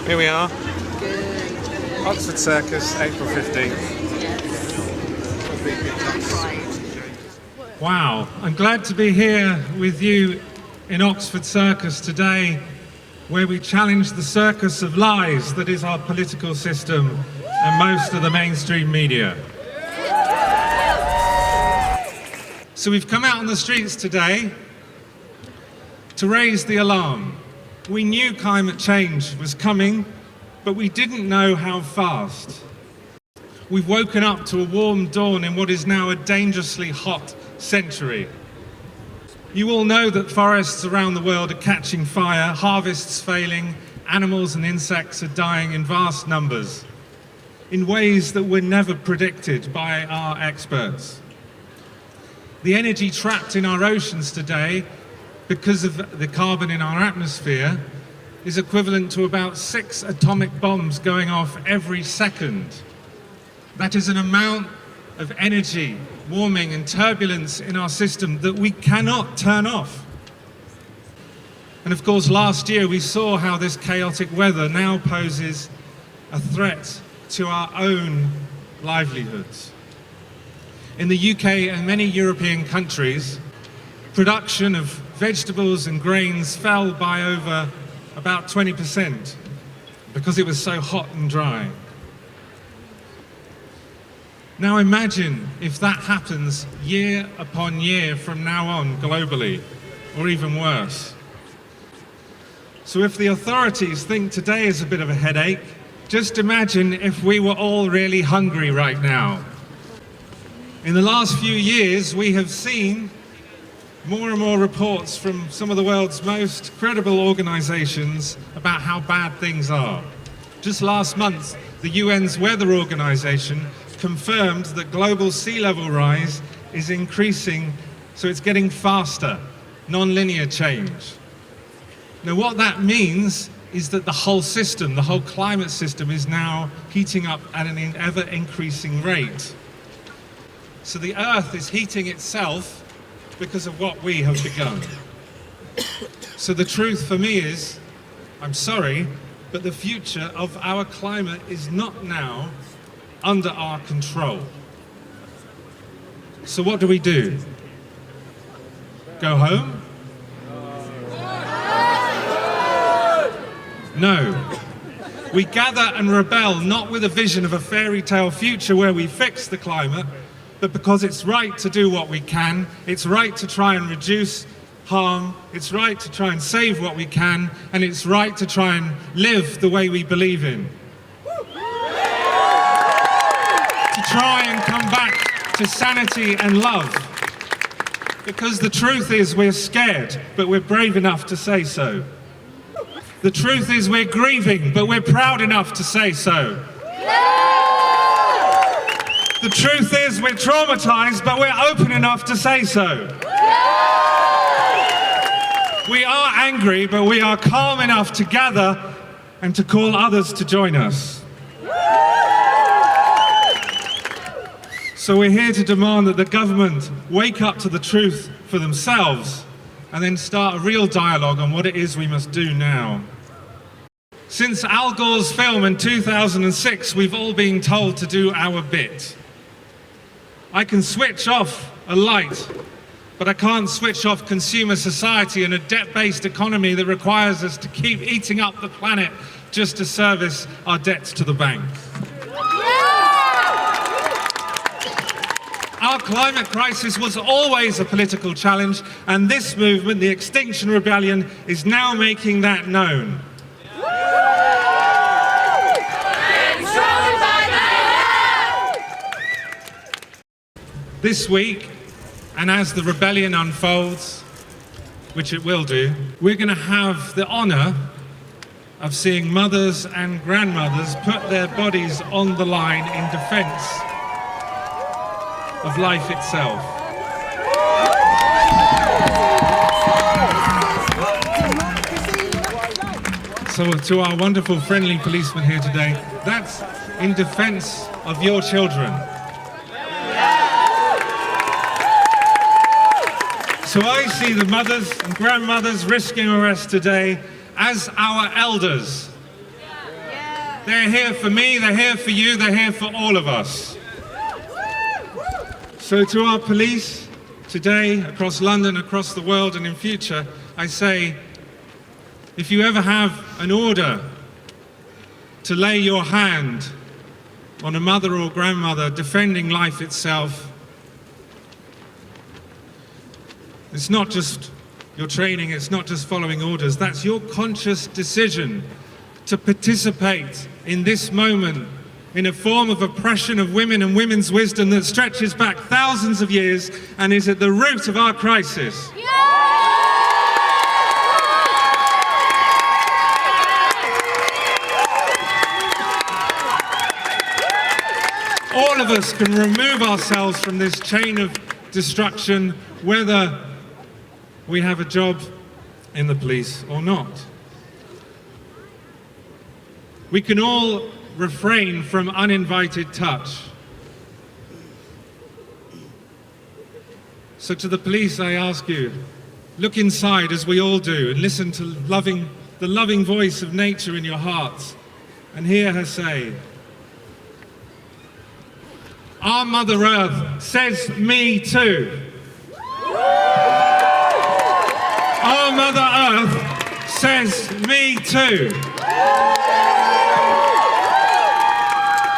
Here we are, Oxford Circus, April 15th. Wow, I'm glad to be here with you in Oxford Circus today, where we challenge the circus of lies that is our political system and most of the mainstream media. So we've come out on the streets today to raise the alarm. We knew climate change was coming, but we didn't know how fast. We've woken up to a warm dawn in what is now a dangerously hot century. You all know that forests around the world are catching fire, harvests failing, animals and insects are dying in vast numbers, in ways that were never predicted by our experts. The energy trapped in our oceans today, because of the carbon in our atmosphere, is equivalent to about 6 atomic bombs going off every second. That is an amount of energy, warming and turbulence in our system that we cannot turn off. And of course, last year we saw how this chaotic weather now poses a threat to our own livelihoods. In the UK and many European countries, production of vegetables and grains fell by over about 20% because it was so hot and dry. Now imagine if that happens year upon year from now on globally, or even worse. So if the authorities think today is a bit of a headache, just imagine if we were all really hungry right now. In the last few years, we have seen more and more reports from some of the world's most credible organizations about how bad things are. Just last month, the UN's Weather Organization confirmed that global sea level rise is increasing, so it's getting faster, non-linear change. Now what that means is that the whole system, the whole climate system, is now heating up at an ever-increasing rate. So the Earth is heating itself because of what we have begun. So the truth for me is, I'm sorry, but the future of our climate is not now under our control. So what do we do? Go home? No. We gather and rebel, not with a vision of a fairy tale future where we fix the climate, but because it's right to do what we can, it's right to try and reduce harm, it's right to try and save what we can, and it's right to try and live the way we believe in. To try and come back to sanity and love. Because the truth is we're scared, but we're brave enough to say so. The truth is we're grieving, but we're proud enough to say so. The truth is we're traumatized, but we're open enough to say so. We are angry, but we are calm enough to gather and to call others to join us. So we're here to demand that the government wake up to the truth for themselves and then start a real dialogue on what it is we must do now. Since Al Gore's film in 2006, we've all been told to do our bit. I can switch off a light, but I can't switch off consumer society and a debt-based economy that requires us to keep eating up the planet just to service our debts to the bank. Our climate crisis was always a political challenge, and this movement, the Extinction Rebellion, is now making that known. This week, and as the rebellion unfolds, which it will do, we're going to have the honor of seeing mothers and grandmothers put their bodies on the line in defense of life itself. So to our wonderful friendly policemen here today, that's in defense of your children. So I see the mothers and grandmothers risking arrest today as our elders. They're here for me, they're here for you, they're here for all of us. So to our police today, across London, across the world, and in future, I say, if you ever have an order to lay your hand on a mother or grandmother defending life itself, it's not just your training, it's not just following orders, that's your conscious decision to participate in this moment in a form of oppression of women and women's wisdom that stretches back thousands of years and is at the root of our crisis. All of us can remove ourselves from this chain of destruction, whether we have a job in the police or not. We can all refrain from uninvited touch. So to the police, I ask you, look inside as we all do and listen to the loving voice of nature in your hearts and hear her say, "Our Mother Earth says me too." Our Mother Earth says me too.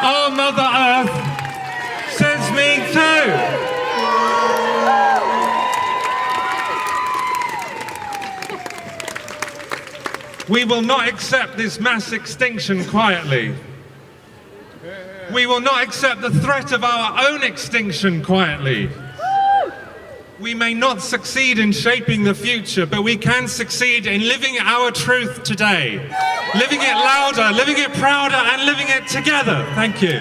Our Mother Earth says me too. We will not accept this mass extinction quietly. We will not accept the threat of our own extinction quietly. We may not succeed in shaping the future, but we can succeed in living our truth today. Living it louder, living it prouder, and living it together. Thank you.